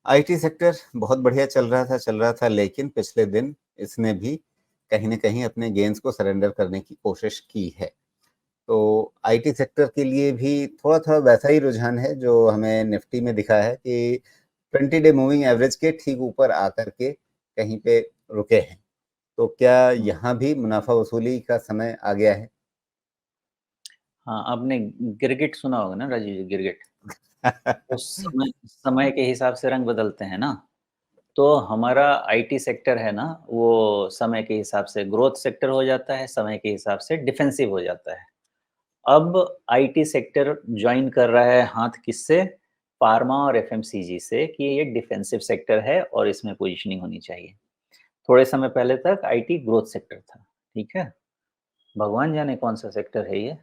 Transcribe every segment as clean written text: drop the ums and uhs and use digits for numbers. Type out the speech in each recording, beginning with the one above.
IT sector बहुत बढ़िया चल रहा था, लेकिन पिछले दिन इसने भी कहीं न कहीं अपने गेन्स को सरेंडर करने की कोशिश की है। तो आईटी सेक्टर के लिए भी थोड़ा-थोड़ा वैसा ही रुझान है जो हमें निफ्टी में दिखा है कि 20 डे मूविंग एवरेज के ठीक ऊपर आकर के कहीं पे रुके हैं। तो क्या यहाँ भी मुनाफ़ा वसूली का समय आ गया है? हाँ, आपने गिरगिट सुना होगा ना राजीव जी, गिरगिट? तो समय समय के हिसाब से रंग बदलते हैं ना, तो हमारा आईटी सेक्टर है ना, वो समय के हिसाब से ग्रोथ सेक्टर हो जाता है, समय के हिसाब से डिफेंसिव हो जाता है। अब आईटी सेक्टर जॉइन कर रहा है हाथ किससे? फार्मा और एफएमसीजी से कि ये डिफेंसिव सेक्टर है और इसमें पोजीशनिंग होनी चाहिए। थोड़े समय पहले तक आईटी ग्रोथ सेक्टर था, ठीक है? भगवान जाने कौन-सा सेक्टर है ये।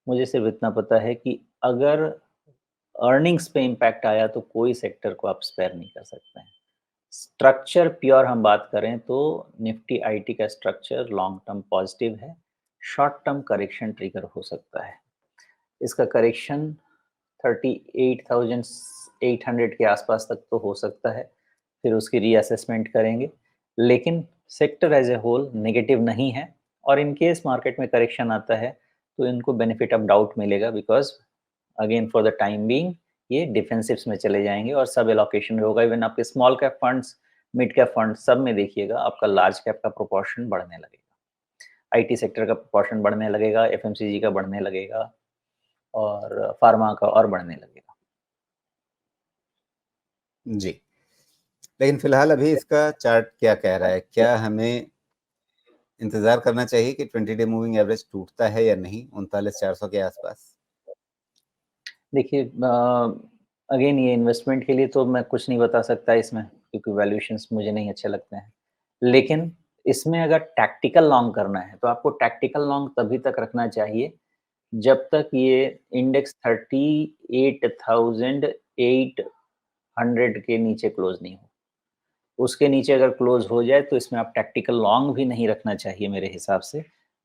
मुझे सिर्फ इतना पता है कि अगर अर्निंग्स पे इम्पैक्ट आया तो कोई सेक्टर को आप स्पेयर नहीं कर सकते हैं। स्ट्रक्चर प्योर हम बात करें तो निफ्टी आईटी का स्ट्रक्चर लॉन्ग टर्म पॉजिटिव है, शॉर्ट टर्म करेक्शन ट्रिगर हो सकता है। इसका करेक्शन 38,800 के आसपास तक तो हो सकता है, फिर उसकी रीअसेसमेंट करेंगे। लेकिन sector as a whole negative नहीं है और इन केस मार्केट में करेक्शन आता है तो इनको बेनिफिट ऑफ डाउट मिलेगा because again for the time being ये डिफेंसिव्स में चले जाएंगे और सब एलोकेशन होगा। इवन आपके small cap funds, mid cap funds सब में देखिएगा आपका लार्ज कैप का प्रोपोर्शन बढ़ने लगेगा, आईटी सेक्टर का प्रोपोर्शन बढ़ने लगेगा, एफएमसीजी का बढ़ने लगेगा और फार्मा का और बढ़ने लगेगा। जी। लेकिन फिलहाल अभी इसका चार्ट क्या कह रहा है? क्या हमें इंतज़ार करना चाहिए कि 20 डे मूविंग एवरेज टूटता है या नहीं 39,400 के आसपास? देखिए अगेन ये इन्वेस्टमेंट के लिए तो मैं कुछ नहीं बता सकता इसमें क्योंकि वैल्यूएशंस मुझे नहीं अच्छे लगते हैं। लेकिन इसमें अगर टैक्टिकल लॉन्ग करना है तो आपको टैक्टिकल लॉन्ग तभी तक रखना चाहिए जब तक ये इंडेक्स 38,800 के नीचे क्लोज नहीं हो। उसके नीचे अगर क्लोज हो जाए तो इसमें आप टैक्टिकल लॉन्ग भी नहीं रखना चाहिए मेरे हिसाब से।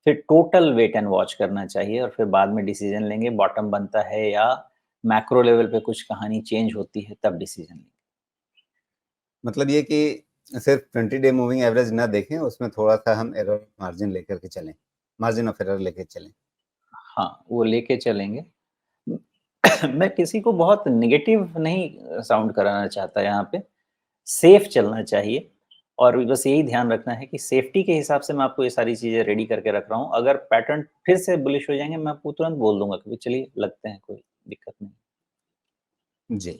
फिर टोटल वेट एंड वॉच करना चाहिए और फिर बाद में डिसीजन लेंगे बॉटम बनता है या मैक्रो लेवल पे कुछ कहानी चेंज होती है तब डिसीजन लेंगे। मतलब ये कि सिर्फ 20 डे मूविंग एवरेज ना देखें, उसमें थोड़ा-सा हम एरर मार्जिन लेकर के चलें, मार्जिन ऑफ एरर लेके चलें। हाँ, वो लेके चलेंगे। मैं किसी को बहुत नेगेटिव नहीं साउंड कराना चाहता यहाँ पे। सेफ चलना चाहिए और बस यही ध्यान रखना है कि सेफ्टी के हिसाब से मैं आपको ये सारी चीज़ें रेडी करके रख रहा हूँ। अगर पैटर्न फिर से बुलिश हो जाएँगे, मैं आपको तुरंत बोल दूँगा कि चलिए लगते हैं, कोई दिक्कत नहीं। जी।